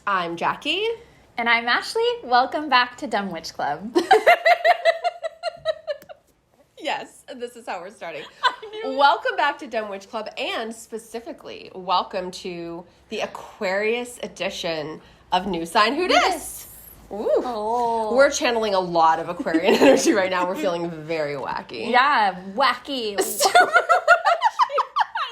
I'm Jackie. And I'm Ashley. Welcome back to Dumb Witch Club. Yes, this is how we're starting. Welcome back to Dumb Witch Club, and specifically, welcome to the Aquarius edition of New Sign Who Dis. Ooh. Oh. We're channeling a lot of Aquarian energy right now. We're feeling very wacky. Yeah, wacky. I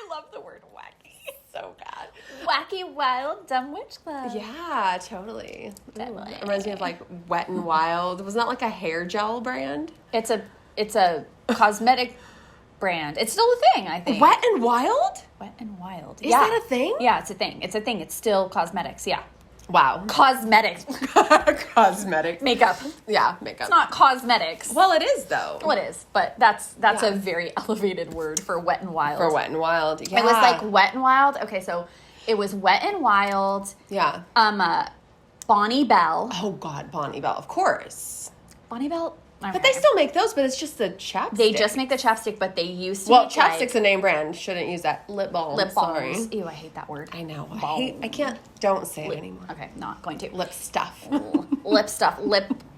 love the word wacky. So bad. Wacky, wild, Dumb Witch Club. Yeah, totally. It reminds me of like Wet and Wild. Wasn't that like a hair gel brand? It's a cosmetic brand. It's still a thing, I think. Wet and Wild? Wet and Wild. Is that a thing? Yeah, it's a thing. It's still cosmetics, yeah. Wow. Cosmetics. Cosmetics. Makeup. Yeah, makeup. It's not cosmetics. Well, it is, though. Well, it is, but that's a very elevated word for Wet and Wild. For Wet and Wild, yeah. It was like Wet and Wild. Okay, so it was Wet and Wild. Yeah. Bonnie Bell. Oh, God, Bonnie Bell, of course. Bonnie Bell. But they still make those, but it's just the chapstick. They just make the chapstick, but they used to Well, make, chapstick's a name brand. Shouldn't use that. Lip balm. Lip balms. Sorry. Ew, I hate that word. I know. I can't. Don't say it anymore. Okay, not going to. Lip stuff. Lip stuff.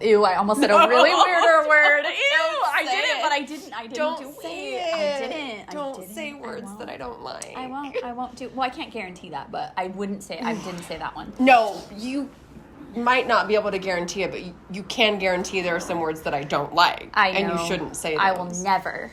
Ew, I almost said a really weirder word. Ew, I did it, but I didn't Don't do say it. I didn't. Don't say words that I don't like. I won't do. Well, I can't guarantee that, but I didn't say that one. No, you might not be able to guarantee it, but you can guarantee there are some words that I don't like. I know. And you shouldn't say those. I will never.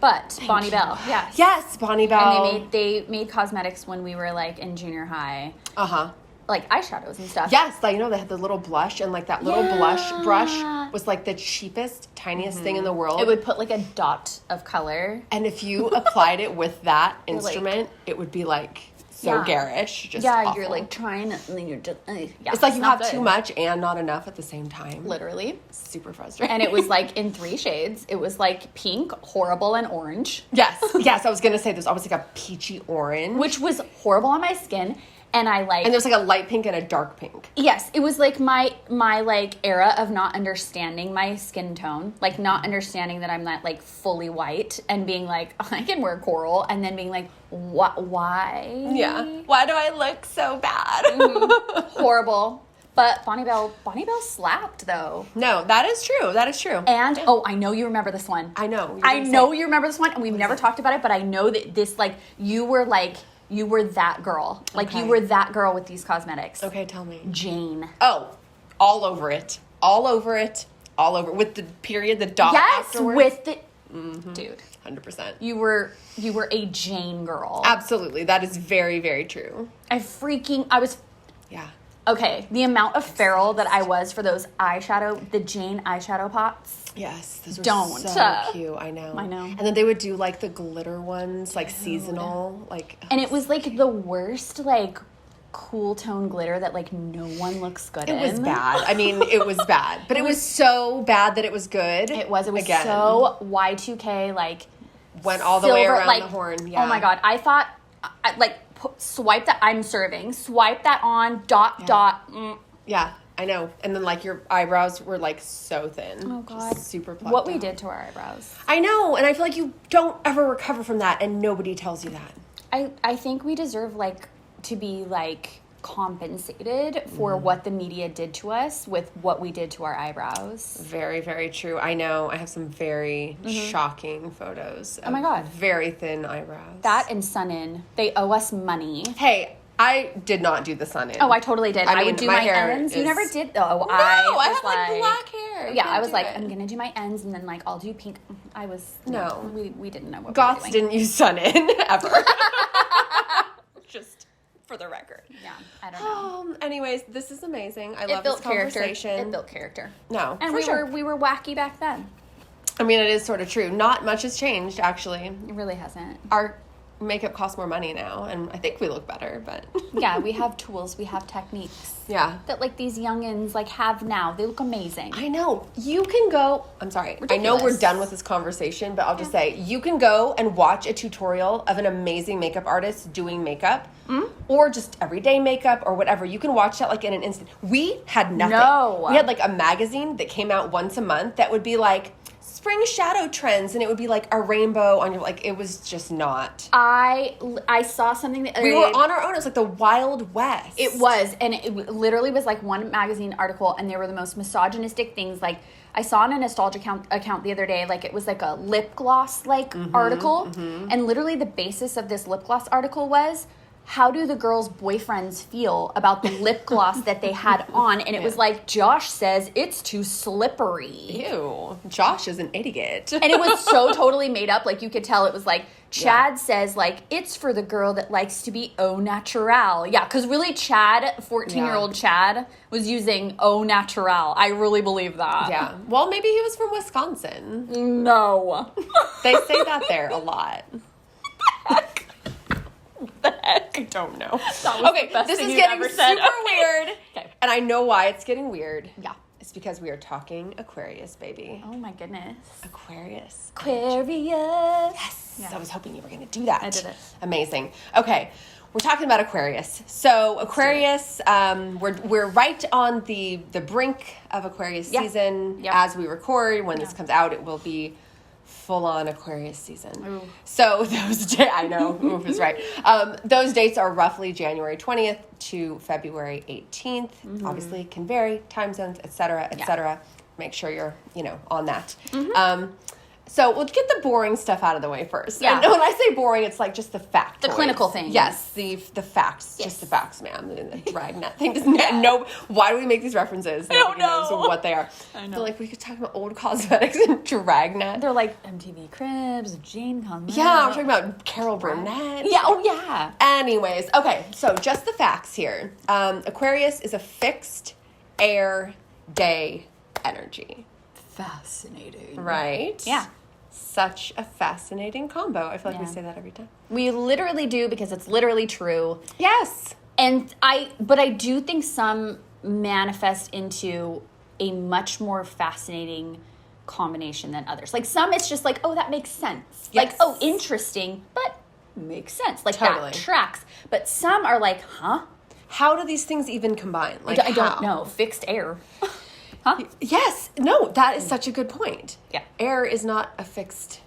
But Bonnie Bell, yeah. Yes, Bonnie Bell. And they made cosmetics when we were like in junior high. Uh-huh. Like eyeshadows and stuff. Yes, like, you know, they had the little blush, and like that little blush brush was like the cheapest, tiniest thing in the world. It would put like a dot of color. And if you applied it with that instrument, it would be like so garish. Just awful. You're like trying and then you're just it's like you have too much and not enough at the same time. Literally. Super frustrating. And it was like in 3 shades. It was like pink, horrible, and orange. Yes, I was gonna say there's always like a peachy orange, which was horrible on my skin. And there's like a light pink and a dark pink. Yes, it was like my like era of not understanding my skin tone, like not understanding that I'm not like fully white, and being like, oh, I can wear coral, and then being like, what? Why? Yeah, why do I look so bad? Horrible. But Bonnie Bell slapped though. No, that is true. And I know you remember this one. I know. I know you remember this one, and we've never talked about it, but I know that this you were that girl. Like, you were that girl with these cosmetics. Okay, tell me. Jane. Oh, all over it. With the period, the dot afterwards. With the... Dude. 100%. You were a Jane girl. Absolutely. That is very, very true. I was... Yeah. Okay, the amount of feral that I was for those the Jane eyeshadow pots. Yes, those were so cute. I know. And then they would do like the glitter ones, like seasonal, like. And it was like the worst, like cool tone glitter that like no one looks good in. It was bad. I mean, it was bad, but it was so bad that it was good. It was so Y2K, like went all the way around the horn. Yeah. Oh my god, I thought swipe that. I'm serving. Swipe that on. Dot. Yeah, I know. And then like your eyebrows were like so thin. Oh god, just super plucked what we out. did to our eyebrows. I know, and I feel like you don't ever recover from that, and nobody tells you that. I think we deserve like to be like compensated for what the media did to us with what we did to our eyebrows. Very, very true. I know. I have some very shocking photos. Oh my god. Very thin eyebrows. That and sun-in. They owe us money. Hey, I did not do the sun-in. Oh, I totally did. I would do my ends. You never did though. No, I have like black hair. Yeah, I was like, I'm gonna do my ends and then like I'll do pink. No. We didn't know what Goths we were doing. didn't use sun-in ever. Just for the record. Yeah, I don't know. Anyways, this is amazing. I love this conversation. It built character. No, and we were wacky back then. I mean, it is sort of true. Not much has changed, actually. It really hasn't. Our makeup costs more money now, and I think we look better, but... Yeah, we have tools. We have techniques. Yeah. That, like, these youngins, like, have now. They look amazing. I know. You can go... I'm sorry. Ridiculous. I know we're done with this conversation, but I'll just say, you can go and watch a tutorial of an amazing makeup artist doing makeup, or just everyday makeup, or whatever. You can watch that, like, in an instant. We had nothing. No. We had, like, a magazine that came out once a month that would be, like... spring shadow trends, and it would be like a rainbow on your, like, it was just not. I saw something that We were on our own. It was like the Wild West. It was, and it literally was like one magazine article, and there were the most misogynistic things. Like, I saw on a nostalgia account the other day, like, it was like a lip gloss article, and literally the basis of this lip gloss article was, how do the girls' boyfriends feel about the lip gloss that they had on? And it was like, Josh says it's too slippery. Ew. Josh is an idiot. And it was so totally made up. Like, you could tell it was like, Chad says, like, it's for the girl that likes to be au naturel. Yeah, because really Chad, 14-year-old Chad, was using au naturel. I really believe that. Yeah. Well, maybe he was from Wisconsin. No. They say that there a lot. The heck? I don't know. Okay, this is getting super weird. Okay. And I know why it's getting weird. Yeah. It's because we are talking Aquarius, baby. Oh my goodness. Aquarius. Yes. Yeah. I was hoping you were going to do that. I did it. Amazing. Okay. We're talking about Aquarius. So Aquarius, we're right on the brink of Aquarius season as we record. When this comes out, it will be full-on Aquarius season. Ooh. So those days, I know, Oof is right. Those dates are roughly January 20th to February 18th. Obviously, it can vary, time zones, et cetera, et cetera. Make sure you're, on that. So we'll get the boring stuff out of the way first. Yeah. And when I say boring, it's like just the facts. The clinical thing. Yes, the facts. Yes. Just the facts, ma'am. The dragnet thing. No, why do we make these references? I don't know. Knows what they are. I know. Feel like we could talk about old cosmetics and dragnet. They're like MTV Cribs, Jane Conrad. Yeah, we're talking about Carol Burnett. Yeah, oh yeah. Anyways, okay, so just the facts here. Aquarius is a fixed air day energy. Fascinating. Right? Yeah. Such a fascinating combo. I feel like we say that every time. We literally do, because it's literally true. Yes. But I do think some manifest into a much more fascinating combination than others. Like, some it's just like, oh, that makes sense. Yes. Like, oh, interesting, but makes sense. Like, Totally. that tracks. But some are like, huh? How do these things even combine? Like, I don't know. Fixed air. Huh? Yes. No, that is such a good point. Yeah. Air is not a fixed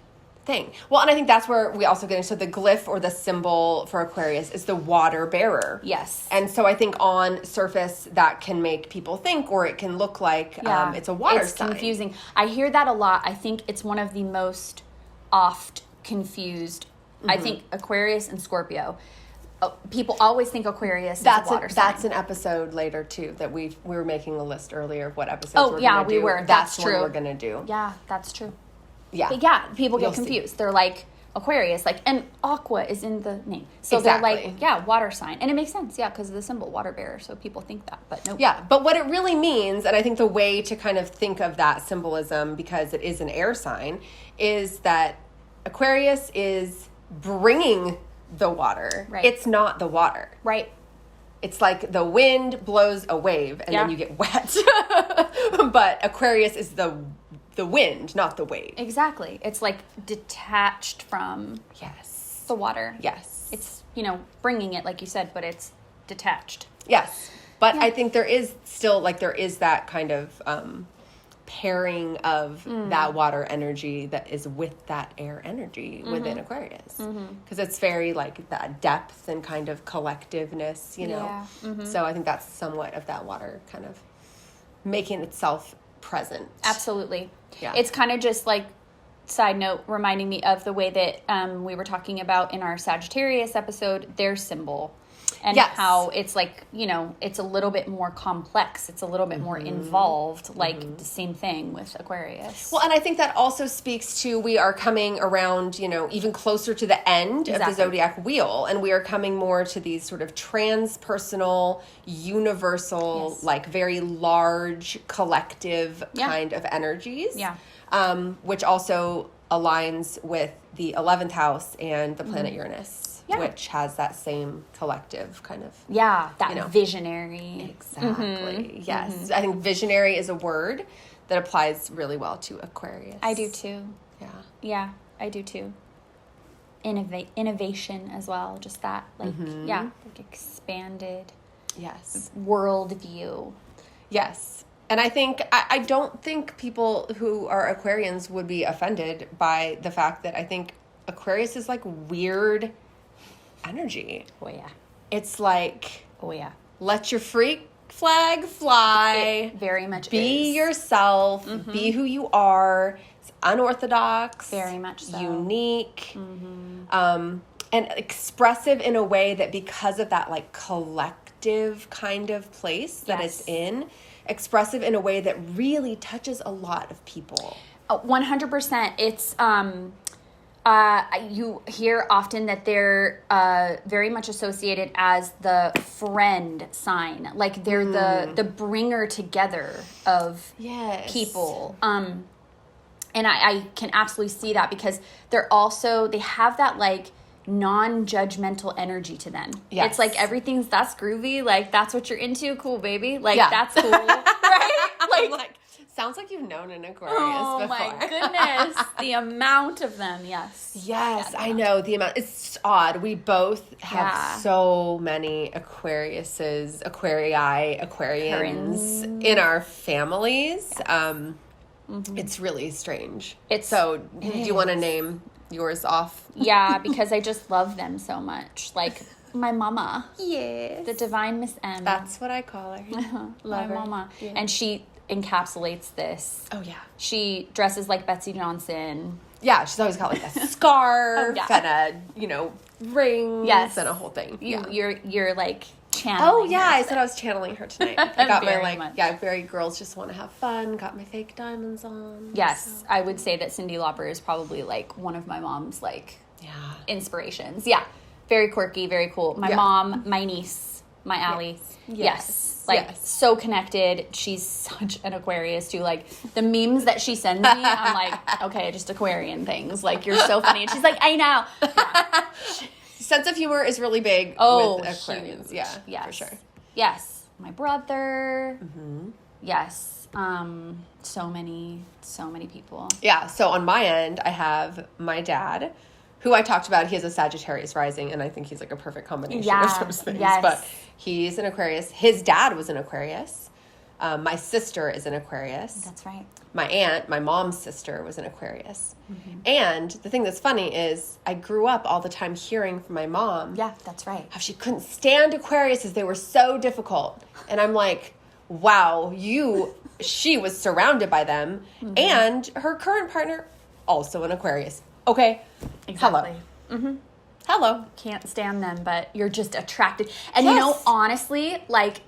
thing. Well, and I think that's where we also get into the glyph or the symbol for Aquarius is the water bearer. Yes. And so I think on surface that can make people think, or it can look like it's a water sign. It's confusing. I hear that a lot. I think it's one of the most oft confused. I think Aquarius and Scorpio. People always think Aquarius is a water sign. That's an episode later too that we were making a list earlier of what episodes we're going to do. we were. That's true. what we're going to do. Yeah, that's true. Yeah. But yeah, people get You'll confused. They're like, Aquarius, like, and aqua is in the name. So Exactly. they're like, yeah, water sign. And it makes sense, yeah, because of the symbol, water bearer. So people think that, but no. Yeah, but what it really means, and I think the way to kind of think of that symbolism, because it is an air sign, is that Aquarius is bringing the water. Right. It's not the water. Right. It's like the wind blows a wave and then you get wet. But Aquarius is the wind, not the wave. Exactly. It's like detached from Yes. the water. Yes. It's, bringing it, like you said, but it's detached. Yes. But Yeah. I think there is still, there is that kind of pairing of that water energy that is with that air energy within Aquarius. Because it's very like that depth and kind of collectiveness, Yeah. So I think that's somewhat of that water kind of making itself present. Absolutely. Yeah. It's kind of just like, side note, reminding me of the way that we were talking about in our Sagittarius episode, their symbol. And how it's like, it's a little bit more complex. It's a little bit more involved, like the same thing with Aquarius. Well, and I think that also speaks to, we are coming around, even closer to the end of the zodiac wheel. And we are coming more to these sort of transpersonal, universal, like very large collective kind of energies. Yeah. Which also aligns with the 11th house and the planet Uranus. Yeah. Which has that same collective kind of... Yeah, that visionary. Exactly. Yes. I think visionary is a word that applies really well to Aquarius. I do too. Yeah. Yeah, I do too. Innovation as well. Just that, like, like expanded Yes. world view. Yes. And I don't think people who are Aquarians would be offended by the fact that I think Aquarius is like weird energy. Oh, yeah. It's like, Oh, yeah. let your freak flag fly. It very much Be is. yourself. Be who you are. It's unorthodox. Very much so. Unique. And expressive in a way that because of that like collective kind of place that it's in, expressive in a way that really touches a lot of people. 100%. It's you hear often that they're very much associated as the friend sign, like they're the bringer together of people. And I can absolutely see that because they have that like non-judgmental energy to them. Yes. It's like that's groovy, like that's what you're into, cool baby, like that's cool. Right? Like sounds like you've known an Aquarius oh before. My goodness, the amount of them. Yes, I know the amount. It's odd. We both have so many Aquariuses, Aquarians in our families. It's really strange. Do you want to name yours off? Yeah, because I just love them so much. Like my mama. Yes. The divine Miss M. That's what I call her. Love her. Mama. Yeah. And she encapsulates this. Oh, yeah. She dresses like Betsy Johnson. Yeah, she's always got like a scarf and a, rings and a whole thing. You're like channeling. Oh, yeah, I said I was channeling her tonight. I got very my, much. very girls just want to have fun, got my fake diamonds on. Yes, so. I would say that Cyndi Lauper is probably like one of my mom's like inspirations. Yeah, very quirky, very cool. My mom, my niece, my Allie. Yes. So connected. She's such an Aquarius too. Like the memes that she sends me, I'm like, okay, just Aquarian things. Like you're so funny. And she's like, I know. Yeah. Sense of humor is really big with Aquarians. Huge. Yeah, for sure. Yes. My brother. Yes. So many people. Yeah. So on my end, I have my dad, who I talked about. He has a Sagittarius rising, and I think he's like a perfect combination of those things. Yes. But he's an Aquarius. His dad was an Aquarius. My sister is an Aquarius. That's right. My aunt, my mom's sister, was an Aquarius. And the thing that's funny is I grew up all the time hearing from my mom. Yeah, that's right. How she couldn't stand Aquariuses. They were so difficult. And I'm like, wow, she was surrounded by them. And her current partner, also an Aquarius. Okay. Exactly. Hello. Can't stand them, but you're just attracted. And you know, honestly, like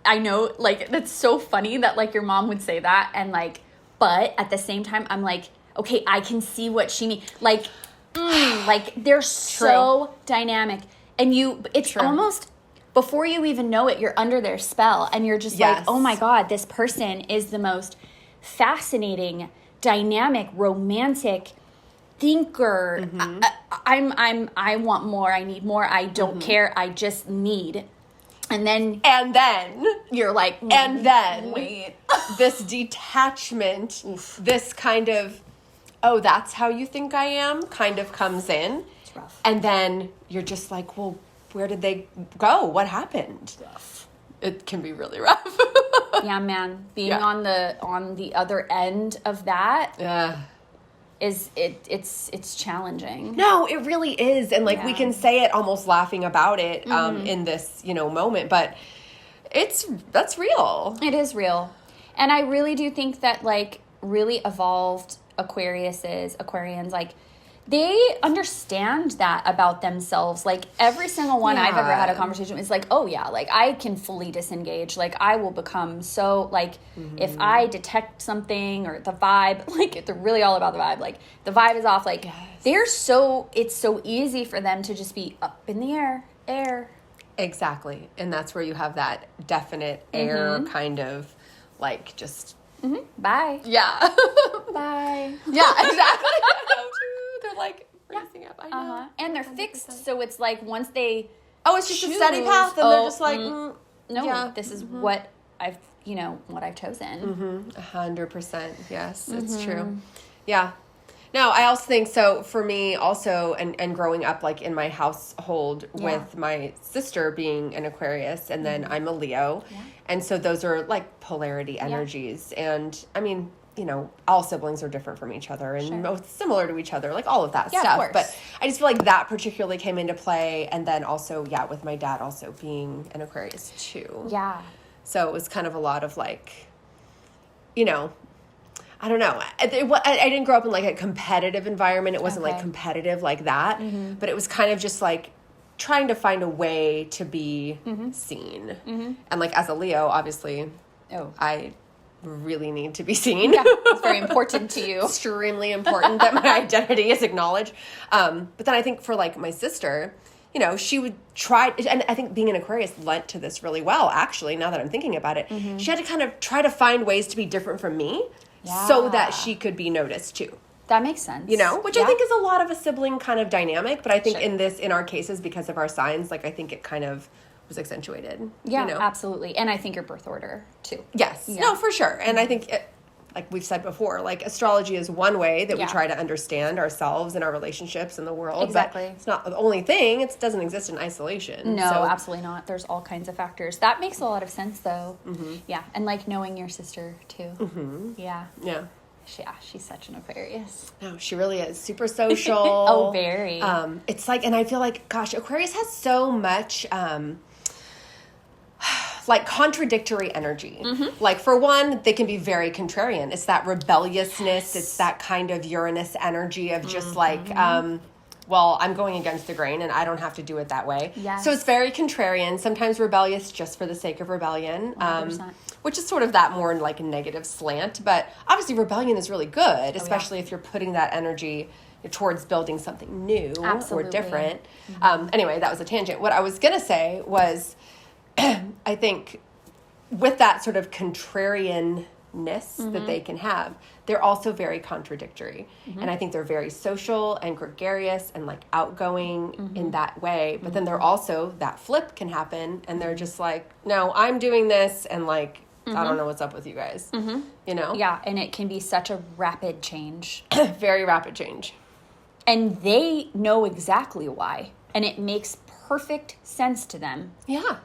I know, like, that's so funny that like your mom would say that. And like, but at the same time, I'm like, okay, I can see what she means. Like, like they're so dynamic. And it's almost before you even know it, you're under their spell. And you're just like, oh my God, this person is the most fascinating, dynamic, romantic thinker. I want more. I need more. I don't care. I just need. And then you're like, and then wait, this detachment, this kind of, oh, that's how you think I am, kind of comes in. It's rough. And then you're just like, well, where did they go? What happened? Rough. It can be really rough. Yeah, man. Being on the other end of that it's challenging. No, it really is. And like we can say it almost laughing about it in this, moment, but that's real. It is real. And I really do think that like really evolved Aquarians, like they understand that about themselves. Like every single one I've ever had a conversation with is like, oh yeah, like I can fully disengage. Like I will become so like if I detect something or the vibe, like they're really all about the vibe. Like the vibe is off. Like it's so easy for them to just be up in the air. Exactly. And that's where you have that definite air kind of like just bye. Yeah. Bye. Yeah, exactly. They're like freezing up. I know. And they're 100%. Fixed, so it's like once they it's just a steady path, and they're just like no, this is what I've chosen. 100%. Yes, it's true. Yeah. No, I also think so for me also, and growing up like in my household with my sister being an Aquarius, and then I'm a Leo. Yeah. And so those are like polarity energies. And I mean, you know, all siblings are different from each other and most similar to each other, like all of that stuff. Of course. But I just feel like that particularly came into play. And then also, with my dad also being an Aquarius too. Yeah. So it was kind of a lot of like, you know, I don't know. I didn't grow up in like a competitive environment. It wasn't like competitive like that, but it was kind of just like trying to find a way to be seen. And like as a Leo, obviously, I really need to be seen. Yeah, it's very important to you. Extremely important that my identity is acknowledged. But then I think for like my sister, you know, she would try, and I think being an Aquarius lent to this really well, actually, now that I'm thinking about it. She had to kind of try to find ways to be different from me. Yeah. So that she could be noticed too. That makes sense. You know, which I think is a lot of a sibling kind of dynamic, but I think in our cases, because of our signs, like I think it kind of was accentuated. Yeah, you know? Absolutely. And I think your birth order too. Yes. Yeah. No, for sure. And I think like we've said before, like astrology is one way that we try to understand ourselves and our relationships in the world. Exactly. But it's not the only thing. It doesn't exist in isolation. No, absolutely not. There's all kinds of factors. That makes a lot of sense though. Yeah. And like knowing your sister too. Yeah. Yeah. Yeah, she's such an Aquarius. No, she really is. Super social. Oh, very. It's like, and I feel like, gosh, Aquarius has so much like contradictory energy. Like for one, they can be very contrarian. It's that rebelliousness. It's that kind of Uranus energy of just like, well, I'm going against the grain and I don't have to do it that way. Yes. So it's very contrarian, sometimes rebellious just for the sake of rebellion, which is sort of that more like negative slant. But obviously rebellion is really good, especially if you're putting that energy towards building something new or different. Anyway, that was a tangent. What I was going to say was, I think with that sort of contrarianness that they can have, they're also very contradictory. And I think they're very social and gregarious and like outgoing in that way. But then they're also, that flip can happen and they're just like, no, I'm doing this and like, I don't know what's up with you guys, you know? Yeah, and it can be such a rapid change. Very rapid change. And they know exactly why. And it makes perfect sense to them. Yeah.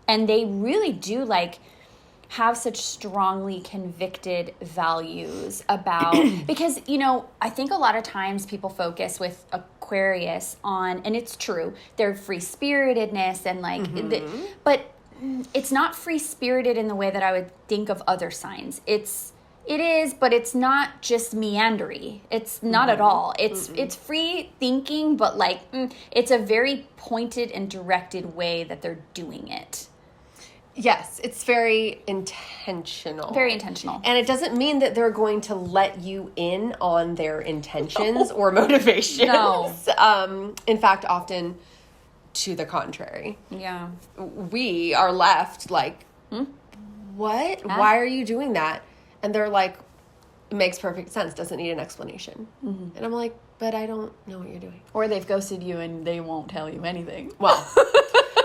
And they really do like have such strongly convicted values about, because, you know, I think a lot of times people focus with Aquarius on, and it's true, their free-spiritedness and like, but it's not free-spirited in the way that I would think of other signs. It is, but it's not just meandery. It's not at all. It's free thinking, but like it's a very pointed and directed way that they're doing it. Yes, it's very intentional. Very intentional. And it doesn't mean that they're going to let you in on their intentions or motivations. No. In fact, often to the contrary. Yeah. We are left like, what? Why are you doing that? And they're like, it makes perfect sense, doesn't need an explanation. And I'm like, but I don't know what you're doing. Or they've ghosted you and they won't tell you anything. Well,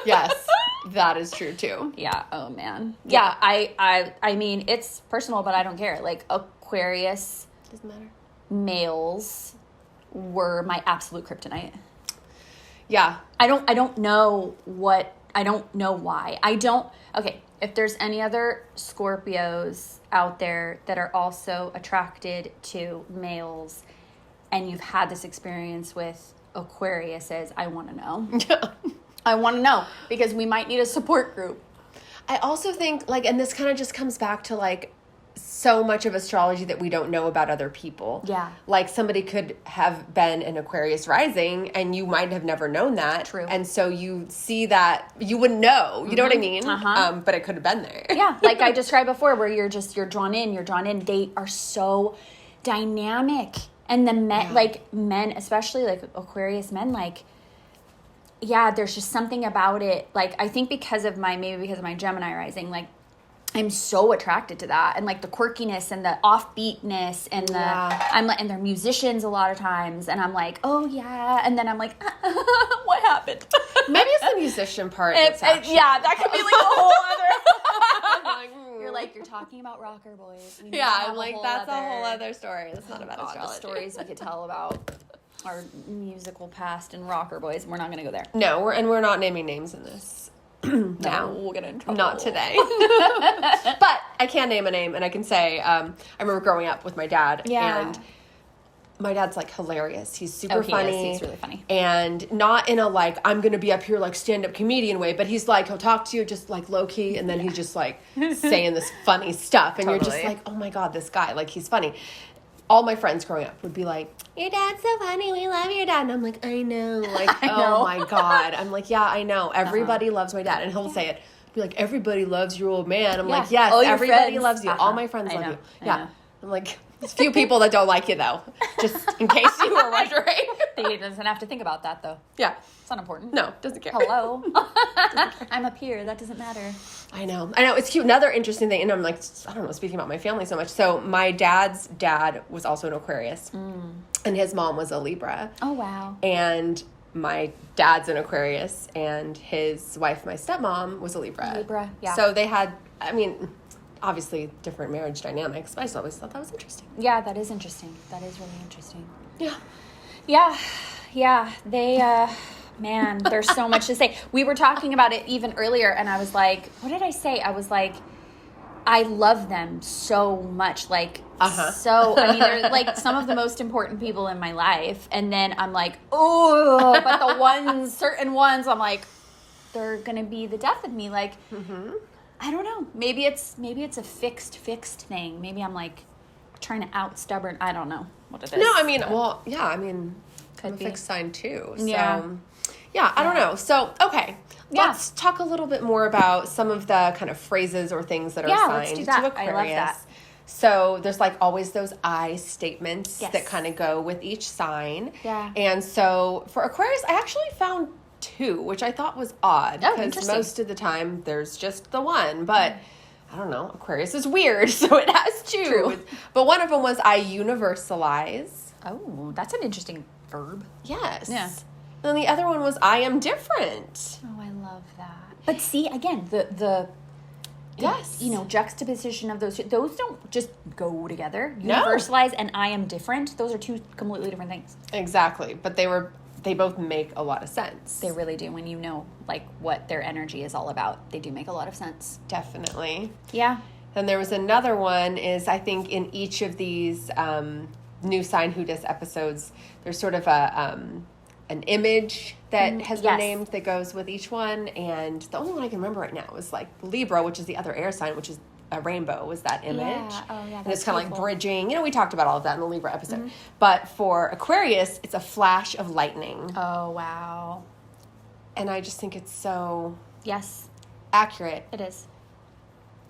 yes, that is true too. Yeah. Oh man. Yeah. I mean, it's personal, but I don't care. Like Aquarius doesn't matter. Males were my absolute kryptonite. Yeah. I don't know why. Okay. If there's any other Scorpios out there that are also attracted to males and you've had this experience with Aquariuses, I want to know. I want to know because we might need a support group. I also think like, and this kind of just comes back to like so much of astrology that we don't know about other people. Yeah. Like somebody could have been an Aquarius rising and you might have never known that. True. And so you see that, you wouldn't know, you know what I mean? But it could have been there. Yeah. Like I described before where you're drawn in. They are so dynamic. And the men, especially like Aquarius men, like, yeah, there's just something about it. Like, I think because of my Gemini rising, like, I'm so attracted to that. And like the quirkiness and the offbeatness and and they're musicians a lot of times. And I'm like, oh yeah. And then I'm like, what happened? Maybe it's the musician part. Yeah, that could be like a whole other. You're like, you're talking about rocker boys. I'm like, that's a whole other story. That's not about astrology. The stories we could tell about our musical past and rocker boys. We're not going to go there. No, we're not naming names in this. No, we'll get in trouble. Not today. But I can name a name, and I can say, I remember growing up with my dad, and my dad's, like, hilarious. He's super funny. He's really funny. And not in a, like, I'm going to be up here, like, stand-up comedian way, but he's, like, he'll talk to you just, like, low-key, and then he's just, like, saying this funny stuff, and you're just like, oh, my God, this guy, like, he's funny. All my friends growing up would be like, your dad's so funny, we love your dad. And I'm like, I know. Like, oh, my God. I'm like, yeah, I know. Everybody loves my dad. And he'll say it. Be like, everybody loves your old man. I'm like, yes, everybody loves you. All my friends love you. Yeah. I'm like, there's a few people that don't like you, though. Just in case you were wondering. He doesn't have to think about that, though. Yeah. It's not important. No, doesn't care. Hello. I'm up here. That doesn't matter. I know. It's cute. Another interesting thing, and I'm like, I don't know, speaking about my family so much. So my dad's dad was also an Aquarius, and his mom was a Libra. Oh, wow. And my dad's an Aquarius, and his wife, my stepmom, was a Libra. Libra, yeah. So they had, obviously different marriage dynamics, but I always thought that was interesting. Yeah, that is interesting. That is really interesting. Yeah. Yeah. They, man, there's so much to say. We were talking about it even earlier, and I was like, what did I say? I was like, I love them so much. Like, they're like some of the most important people in my life. And then I'm like, oh, but certain ones, I'm like, they're going to be the death of me. Like, I don't know. Maybe it's a fixed thing. Maybe I'm like trying to out stubborn. I don't know what it is. No, I'm a fixed sign too. So, I don't know. So, okay. Let's talk a little bit more about some of the kind of phrases or things that are assigned to Aquarius. I love that. So there's like always those I statements that kind of go with each sign. Yeah. And so for Aquarius, I actually found 2, which I thought was odd because most of the time there's just the one. But I don't know, Aquarius is weird, so it has 2. True. But one of them was I universalize. Oh, that's an interesting verb. Yes. Yeah. And the other one was I am different. Oh, I love that. But see, again, the juxtaposition of those don't just go together. Universalize and I am different. Those are 2 completely different things. Exactly. But they both make a lot of sense. They really do. When you know like what their energy is all about, they do make a lot of sense. Definitely. Yeah. Then there was another one is I think in each of these New Sign Who Dis episodes, there's sort of an image that has been named that goes with each one. And the only one I can remember right now is like Libra, which is the other air sign, which is a rainbow, was that image. Yeah. Oh, yeah. And it's kind of like bridging. We talked about all of that in the Libra episode. But for Aquarius, it's a flash of lightning. Oh, wow. And I just think it's so accurate. It is.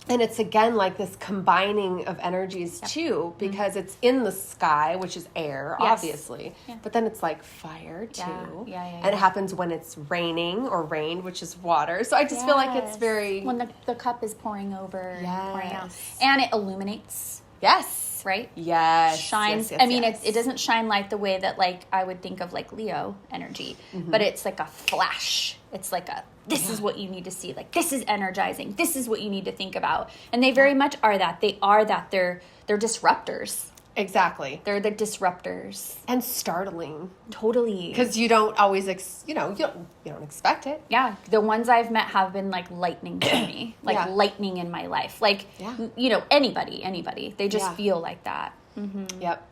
And it's, again, like this combining of energies, too, because it's in the sky, which is air, obviously. Yeah. But then it's, like, fire, too. Yeah. And it happens when it's raining or rained, which is water. So I just feel like it's very... When the cup is pouring over, pouring out. And it illuminates. Yes. Right? Yes. Shines. Yes. It doesn't shine like the way that, like, I would think of, like, Leo energy. But it's like a flash. It's like this is what you need to see. Like, this is energizing. This is what you need to think about. And they very much are that. They are that. They're disruptors. Exactly. They're the disruptors. And startling. Totally. Because you don't always, you don't expect it. Yeah. The ones I've met have been like lightning for me. Like lightning in my life. Like, anybody. They just feel like that. Mm-hmm. Yep.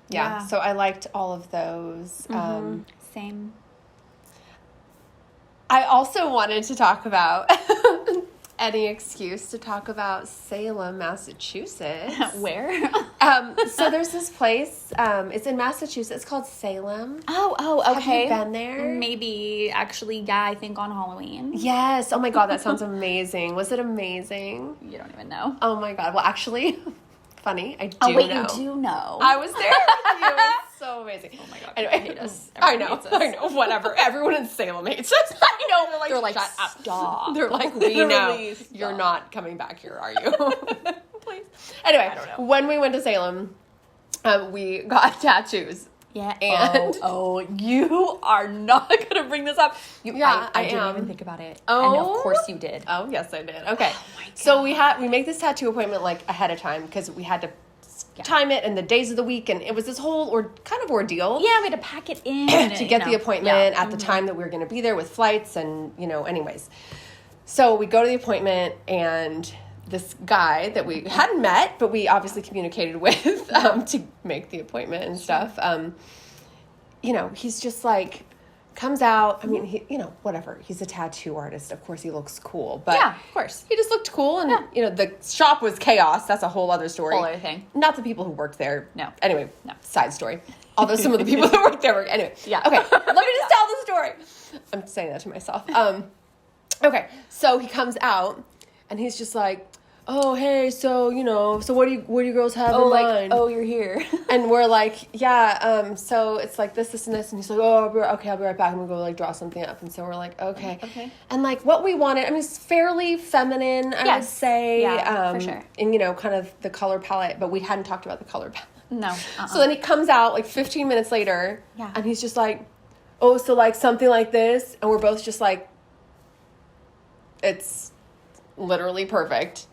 Yeah. So I liked all of those. Same. I also wanted to talk about any excuse to talk about Salem, Massachusetts. Where? So there's this place. It's in Massachusetts. It's called Salem. Oh, okay. Have you been there? Maybe, actually, I think on Halloween. Yes. Oh, my God. That sounds amazing. Was it amazing? You don't even know. Oh, my God. Well, actually, funny. I do know. Oh, wait, you do know. I was there with you. It was so amazing. Oh, my God. Anyway, hate us. I know. Whatever. Everyone in Salem hates us. I know. They're like, shut up. Stop. They're like, we know. You're not coming back here, are you? Please. Anyway, when we went to Salem, we got tattoos. Yeah. And you are not going to bring this up. I didn't am. even think about it. Oh. And of course you did. Oh, yes, I did. Okay. Oh my God. So we make this tattoo appointment like ahead of time because we had to time it and the days of the week, and it was this whole kind of ordeal. Yeah, we had to pack it in. To get the appointment at the time that we were going to be there with flights and, anyways. So we go to the appointment, and this guy that we hadn't met, but we obviously communicated with to make the appointment and stuff, he's just like, comes out. I mean, he, whatever. He's a tattoo artist. Of course, he looks cool. But yeah, of course. He just looked cool. And, the shop was chaos. That's a whole other story. Whole other thing. Not the people who worked there. No. Anyway, no. Side story. Although some of the people that worked there were... Anyway. Yeah. Okay, let me just tell the story. I'm saying that to myself. Okay, so he comes out, and he's just like, oh, hey, so, so what do you girls have in mind? Oh, you're here. And we're like, yeah, so it's like this, and this. And he's like, oh, I'll be right back. I'm going to go, go draw something up. And so we're like, okay. Okay. And, what we wanted, it's fairly feminine, I would say. Yeah, for sure. And, kind of the color palette, but we hadn't talked about the color palette. No. So then he comes out, 15 minutes later, yeah. And he's just like, oh, so, something like this. And we're both just like, it's literally perfect.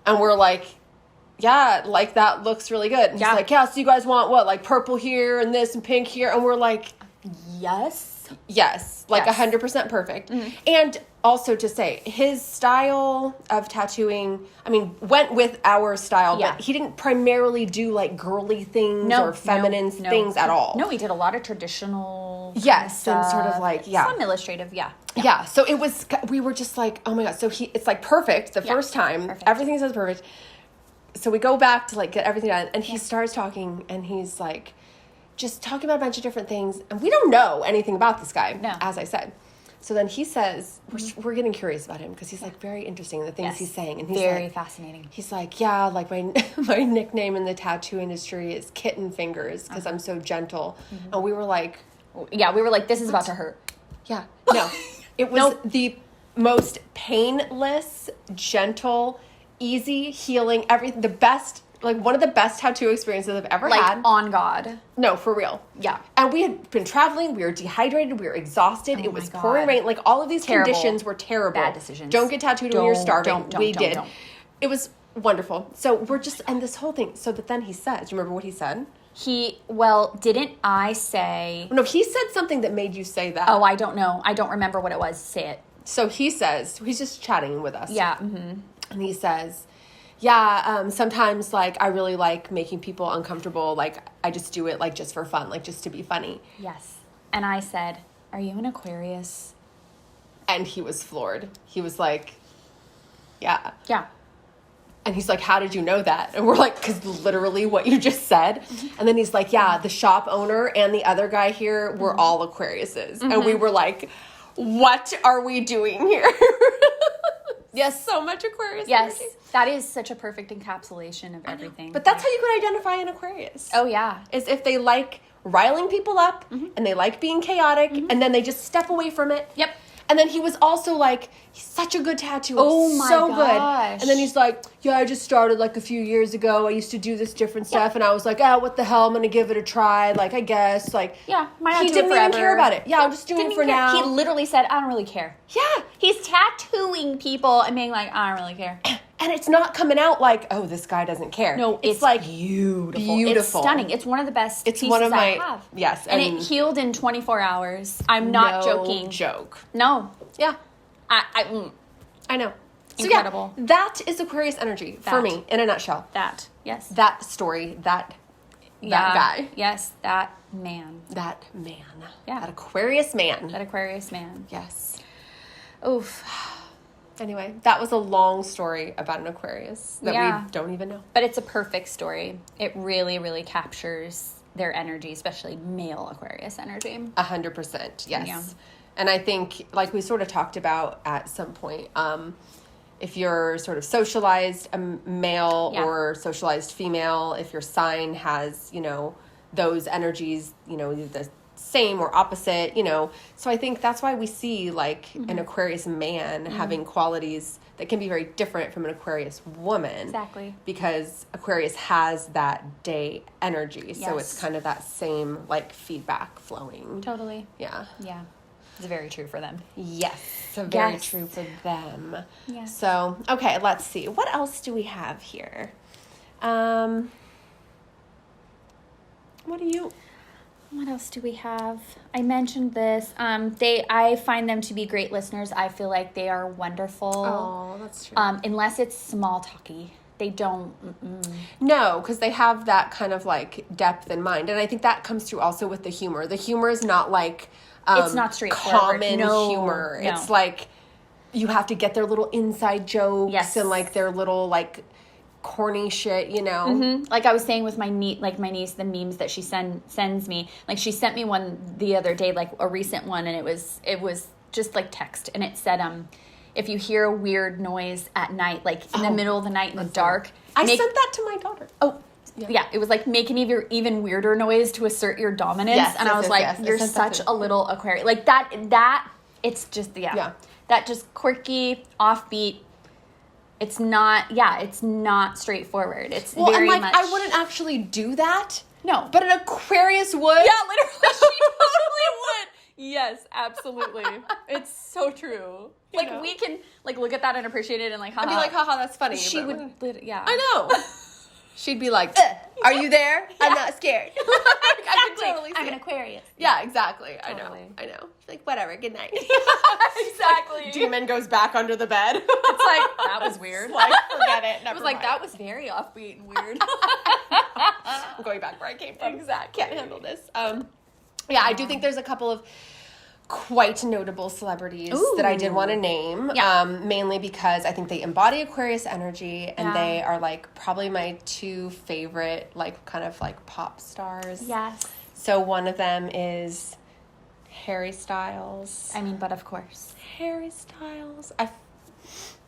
And we're like, yeah, that looks really good. And he's like, yeah, so you guys want what? Purple here and this and pink here? And we're like, yes. 100% perfect. Mm-hmm. And also to say, his style of tattooing, went with our style, but he didn't primarily do girly things or feminine things at all. No, he did a lot of traditional Yes, and sort of some illustrative, Yeah, so it was, we were just like, oh my God. So it's perfect the first time. Perfect. Everything says perfect. So we go back to get everything done, and he starts talking, and he's just talking about a bunch of different things. And we don't know anything about this guy, as I said. So then he says, we're getting curious about him because he's very interesting in the things he's saying. And he's very fascinating. He's like, yeah, my nickname in the tattoo industry is Kitten Fingers because I'm so gentle. Mm-hmm. And we were like... Yeah, we were like, this is about to hurt. Yeah, no. It was the most painless, gentle, easy, healing, everything. The best, one of the best tattoo experiences I've ever had. On God. No, for real. Yeah. And we had been traveling. We were dehydrated. We were exhausted. It was pouring rain. All of these conditions were terrible. Bad decisions. Don't get tattooed when you're starving. We did. Don't. It was wonderful. So we're just, and this whole thing. So that then he says, do you remember what he said? Didn't I say... No, he said something that made you say that. Oh, I don't know. I don't remember what it was. Say it. So he says, he's just chatting with us. Yeah. Mm-hmm. And he says, yeah, sometimes, I really like making people uncomfortable. I just do it, just for fun, just to be funny. Yes. And I said, are you an Aquarius? And he was floored. He was like, yeah. Yeah. And he's like, how did you know that? And we're like, because literally what you just said. And then he's like, yeah, the shop owner and the other guy here were all Aquariuses. Mm-hmm. And we were like, what are we doing here? Yes, so much Aquarius Yes, energy. That is such a perfect encapsulation of everything. But that's how you could identify an Aquarius. Oh, yeah. Is if they like riling people up, and they like being chaotic, and then they just step away from it. Yep. And then he was also he's such a good tattooer. Oh my so gosh. good. And then he's like, yeah, I just started a few years ago. I used to do this different stuff. And I was like, what the hell? I'm going to give it a try. I guess. Yeah, might not he do didn't it even forever. care about it. Yeah, I'm just doing it for now. He literally said, I don't really care. Yeah. He's tattooing people and being like, I don't really care. And it's not coming out oh, this guy doesn't care. No, it's beautiful. It's stunning. It's one of the best pieces I have. Yes. And it healed in 24 hours. I'm not joking. No joke. No. Yeah. I know. So incredible. Yeah, that is Aquarius energy for me in a nutshell. Yes. That story, that guy. Yes, that man. That man. Yeah. That Aquarius man. That Aquarius man. Yes. Oof. Anyway, that was a long story about an Aquarius that we don't even know. But it's a perfect story. It really, really captures their energy, especially male Aquarius energy. 100%, yes. Yeah. And I think, we sort of talked about at some point, if you're sort of socialized male or socialized female, if your sign has, those energies, the same or opposite, So I think that's why we see like an Aquarius man having qualities that can be very different from an Aquarius woman. Exactly. Because Aquarius has that day energy. So Yes. it's kind of that same like feedback flowing. Totally. Yeah. Yeah. It's very true for them. Yes. So very Yes. true for them. Yes. So, okay, let's see. What else do we have here? What else do we have? I mentioned this. I find them to be great listeners. I feel like they are wonderful. Oh, that's true. Unless it's small talky. They don't. No, because they have that kind of like depth in mind. And I think that comes through also with the humor. The humor is not like It's not straightforward. common humor. No. It's like you have to get their little inside jokes Yes. and like their little like corny shit, Like I was saying with my niece, the memes that she sends me. Like she sent me one the other day, like a recent one, and it was just like text, and it said, if you hear a weird noise at night, like in the middle of the night in the dark, I sent that to my daughter. Oh, yeah. It was like make an even weirder noise to assert your dominance. Yes, and I was like, you're such a little Aquarius. Like that, it's just, that just quirky, offbeat. It's not straightforward. It's very much. I wouldn't actually do that. No. But an Aquarius would. Yeah, literally. She totally would. Yes, absolutely. It's so true. Like, we can, like, look at that and appreciate it and, like, haha. I'd be like, haha, that's funny. She would, yeah. I know. She'd be like, are you there? Yeah. I'm not scared. I could totally see I'm an it. Aquarius. Yeah, exactly. Totally. I know. She's like, whatever, good night. Exactly. Like, demon goes back under the bed. It's like, that was weird. Like, forget it. Never It was like, mind. that was very offbeat and weird. I'm going back where I came from. Exactly. Can't handle this. Yeah, I do think there's a couple of quite notable celebrities that I did want to name. Yeah. Mainly because I think they embody Aquarius energy, and they are like probably my two favorite like kind of like pop stars. Yes. So one of them is Harry Styles. I mean, but of course. Harry Styles.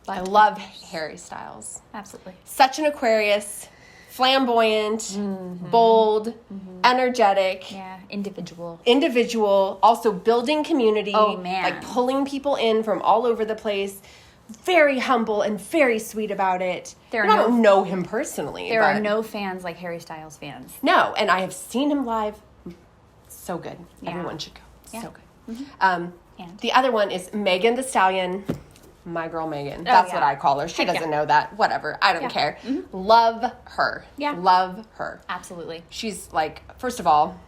I love Harry Styles. Absolutely. Such an Aquarius. Flamboyant, bold, energetic. Yeah, individual. Also building community. Oh, man. Like pulling people in from all over the place. Very humble and very sweet about it. I don't know him personally. There are no fans like Harry Styles fans. No, and I have seen him live. So good. Yeah. Everyone should go. Yeah. So good. The other one is Megan Thee Stallion. My girl Megan. That's what I call her. She doesn't know that. Whatever. I don't care. Love her. Yeah. Love her. Absolutely. She's like, first of all,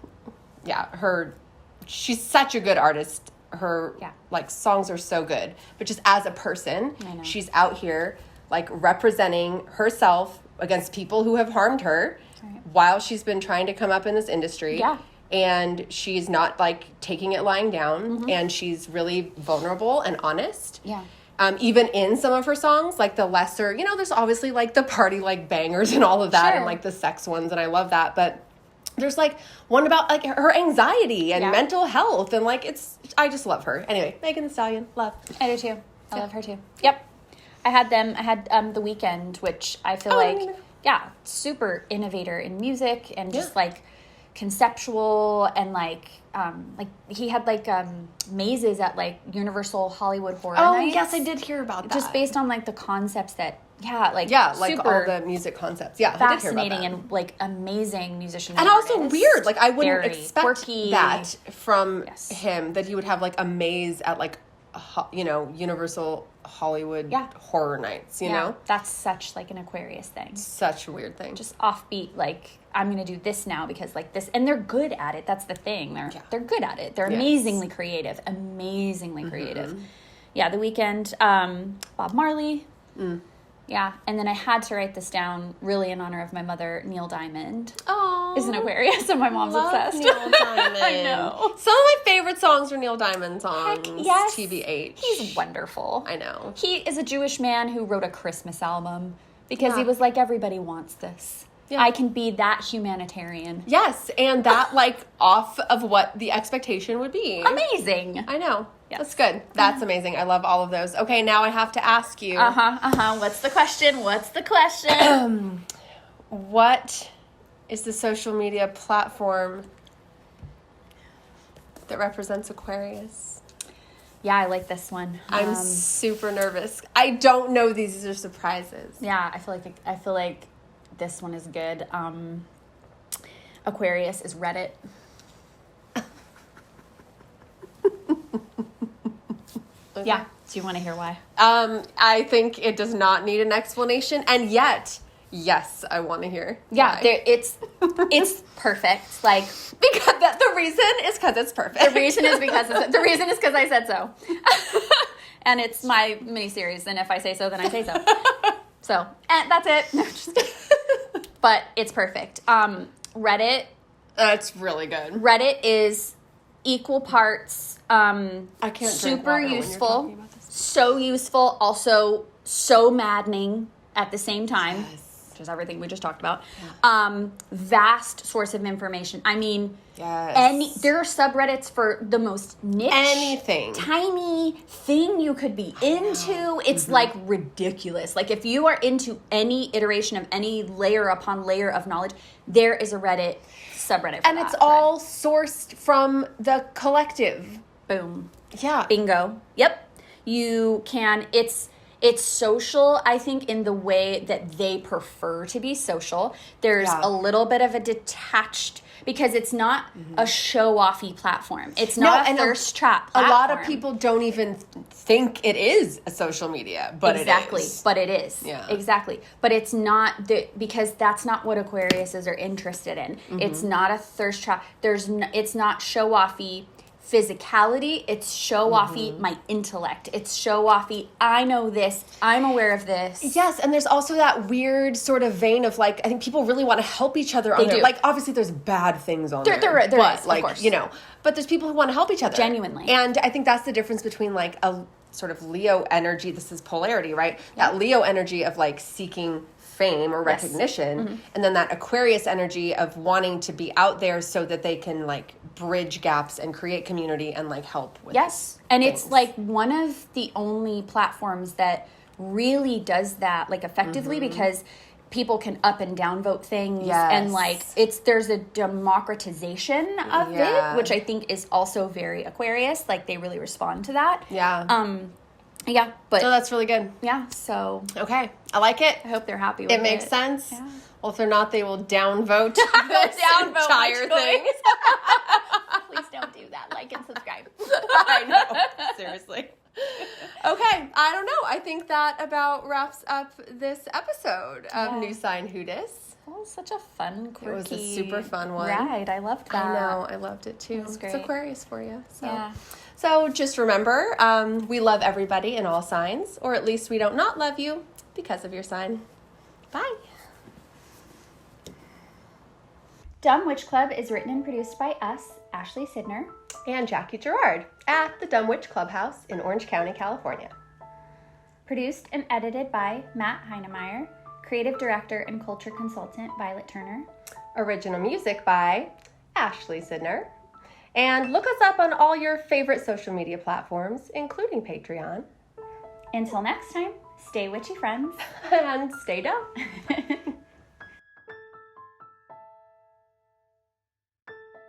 she's such a good artist. Her like songs are so good. But just as a person, she's out here like representing herself against people who have harmed her while she's been trying to come up in this industry. Yeah. And she's not like taking it lying down, and she's really vulnerable and honest. Yeah. Even in some of her songs, like the lesser, there's obviously like the party like bangers and all of that, and like the sex ones, and I love that. But there's like one about like her anxiety and mental health, and like I just love her. Anyway, Megan Thee Stallion, love. I do too. I love her too. Yep. I had The Weeknd, which I feel super innovator in music and just like conceptual, and like he had like mazes at like Universal Hollywood Horror Nights. Yes, I did hear about that. Just based on like the concepts that like super all the music concepts. Yeah, fascinating I did hear about that. And like amazing musician and also artist. weird. Like I wouldn't Very expect quirky. that from him, that he would have like a maze at like Universal Hollywood Horror Nights. You know, that's such like an Aquarius thing. Such a weird thing. Just offbeat, like I'm gonna do this now because like this, and they're good at it. That's the thing. They're good at it. They're amazingly creative. Yeah, The Weeknd, Bob Marley. Yeah, and then I had to write this down really in honor of my mother, Neil Diamond. Oh, is an Aquarius, and my mom's obsessed. Neil Diamond. I know. Some of my favorite songs are Neil Diamond songs. Heck yes. TBH. He's wonderful. I know. He is a Jewish man who wrote a Christmas album because he was like, everybody wants this. Yeah. I can be that humanitarian. Yes, and that like off of what the expectation would be. Amazing. I know. Yes. That's good. That's amazing. I love all of those. Okay, now I have to ask you. What's the question? What is the social media platform that represents Aquarius. Yeah, I like this one. I'm super nervous. I don't know these are surprises. Yeah, I feel like this one is good. Aquarius is Reddit. Okay. Yeah. Do you want to hear why? I think it does not need an explanation, and yet, yes, I want to hear. Yeah, why. it's perfect. Like because the reason is because it's perfect. The reason is because I said so, and it's my miniseries. And if I say so, then I say so. So, and that's it. No, just kidding. But it's perfect. Reddit. That's really good. Reddit is equal parts. I can't super useful, so useful, also so maddening at the same time, which is everything we just talked about. Yeah. Vast source of information. I mean, there are subreddits for the most niche, tiny thing you could be into. It's like ridiculous. Like if you are into any iteration of any layer upon layer of knowledge, there is a Reddit subreddit for and it's all sourced from the collective. Boom. Yeah. Bingo. Yep. You can, it's social, I think, in the way that they prefer to be social. There's a little bit of a detached, because it's not a show-offy platform. It's not a thirst trap platform. A lot of people don't even think it is a social media, but it is. But it is. Yeah. Exactly. But it's not, because that's not what Aquariuses are interested in. It's not a thirst trap. It's not show-offy physicality, it's show-offy my intellect. It's show-offy, I know this, I'm aware of this. Yes, and there's also that weird sort of vein of like, I think people really want to help each other on there. Like, obviously there's bad things on there. There but, is, like, of course. You know, but there's people who want to help each other. Genuinely. And I think that's the difference between like a sort of Leo energy, this is polarity, right? That Leo energy of like seeking fame or recognition, and then that Aquarius energy of wanting to be out there so that they can like bridge gaps and create community and like help with and things. It's like one of the only platforms that really does that like effectively, because people can up and down vote things, and like there's a democratization of it, which I think is also very Aquarius. Like they really respond to that. Yeah, but so that's really good. Yeah, so okay, I like it. I hope they're happy with it. It makes sense. Yeah. Well, if they're not, they will downvote this entire thing. Please don't do that. Like and subscribe. I know. Seriously. Okay, I don't know. I think that about wraps up this episode of New Sign Who Dis. Well, such a fun, quirky. It was a super fun one. Right, I loved that. I know, I loved it too. It's great. It's Aquarius for you. So. Yeah. So just remember, we love everybody in all signs, or at least we don't not love you because of your sign. Bye. Dumb Witch Club is written and produced by us, Ashley Sidner and Jackie Gerard at the Dumb Witch Clubhouse in Orange County, California. Produced and edited by Matt Heinemeyer, creative director and culture consultant Violet Turner. Original music by Ashley Sidner. And look us up on all your favorite social media platforms, including Patreon. Until next time, stay witchy, friends. And stay dumb.